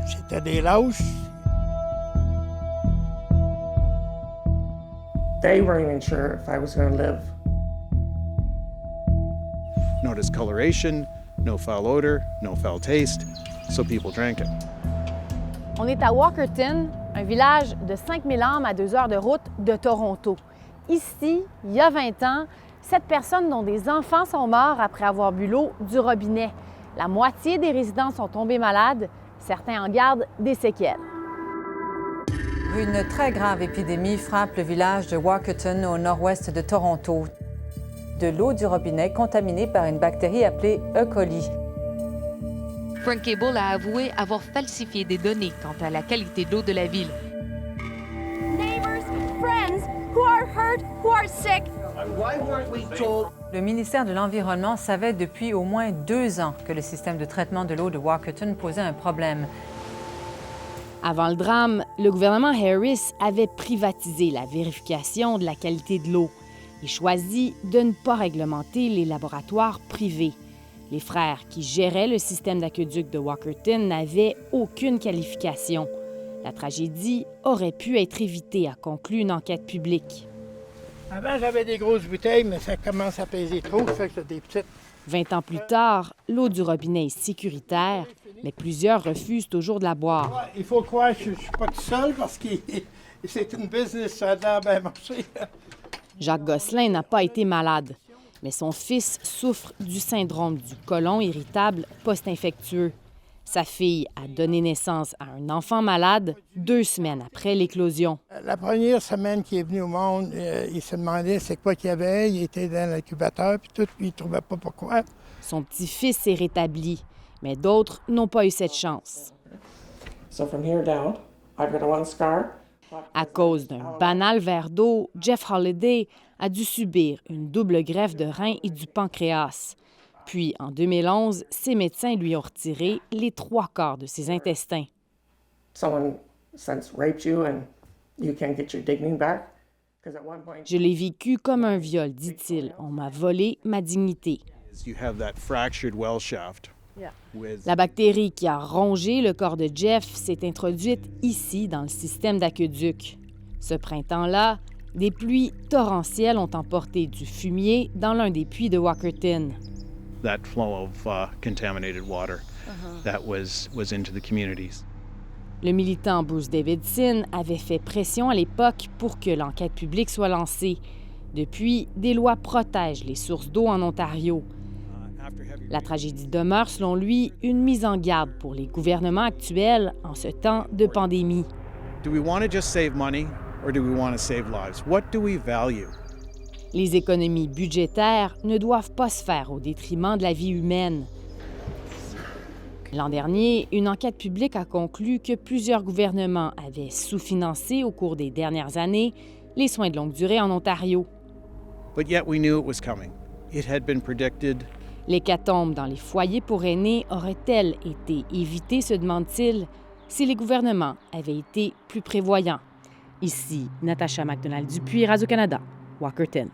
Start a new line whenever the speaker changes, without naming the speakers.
C'était des lâches.
They weren't even sure if I was going to live.
No discoloration, no foul odor, no foul taste, so people drank it.
On est à Walkerton, un village de 5000 âmes à 2 heures de route de Toronto. Ici, il y a 20 ans, 7 personnes dont des enfants sont morts après avoir bu l'eau du robinet. La moitié des résidents sont tombés malades, certains en gardent des séquelles.
Une très grave épidémie frappe le village de Walkerton au nord-ouest de Toronto. De l'eau du robinet contaminée par une bactérie appelée E. coli.
Frank Cable a avoué avoir falsifié des données quant à la qualité de l'eau de la ville.
Neighbors, friends who are hurt, who are sick.
Why weren't we told?
Le ministère de l'Environnement savait depuis au moins 2 ans que le système de traitement de l'eau de Walkerton posait un problème.
Avant le drame, le gouvernement Harris avait privatisé la vérification de la qualité de l'eau et choisi de ne pas réglementer les laboratoires privés. Les frères qui géraient le système d'aqueduc de Walkerton n'avaient aucune qualification. La tragédie aurait pu être évitée, a conclu une enquête publique.
Avant, j'avais des grosses bouteilles, mais ça commence à peser trop, ça fait que j'ai des petites.
20 ans plus tard, l'eau du robinet est sécuritaire, mais plusieurs refusent toujours de la boire.
Ouais, il faut croire que je ne suis pas tout seul parce que c'est une business, ça a l'air bien marché.
Jacques Gosselin n'a pas été malade, mais son fils souffre du syndrome du côlon irritable post-infectieux. Sa fille a donné naissance à un enfant malade 2 semaines après l'éclosion.
La première semaine qu'il est venu au monde, il se demandait c'est quoi qu'il y avait. Il était dans l'incubateur, puis tout, puis il ne trouvait pas pourquoi.
Son petit-fils s'est rétabli, mais d'autres n'ont pas eu cette chance.
So from here down, I've got one scar.
À cause d'un banal verre d'eau, Jeff Holiday a dû subir une double greffe de rein et du pancréas. Puis, en 2011, ses médecins lui ont retiré les 3/4 de ses intestins.
Someone since raped you and you can't get your dignity back. Because at one point,
Je l'ai vécu comme un viol, dit-il. On m'a volé ma dignité.
You have that fractured well shaft.
La bactérie qui a rongé le corps de Jeff s'est introduite ici, dans le système d'aqueduc. Ce printemps-là, des pluies torrentielles ont emporté du fumier dans l'un des puits de Walkerton.
That flow of contaminated water that was into the communities.
Le militant Bruce Davidson avait fait pression à l'époque pour que l'enquête publique soit lancée. Depuis, des lois protègent les sources d'eau en Ontario. La tragédie demeure, selon lui, une mise en garde pour les gouvernements actuels en ce temps de pandémie.
Do we want to just save money or do we want to save lives? What do we value?
Les économies budgétaires ne doivent pas se faire au détriment de la vie humaine. L'an dernier, une enquête publique a conclu que plusieurs gouvernements avaient sous-financé au cours des dernières années les soins de longue durée en Ontario.
But yet we knew it was coming. It had been predicted.
L'hécatombe dans les foyers pour aînés aurait-elle été évitée, se demande-t-il, si les gouvernements avaient été plus prévoyants? Ici, Natacha McDonald-Dupuis, Radio-Canada, Walkerton.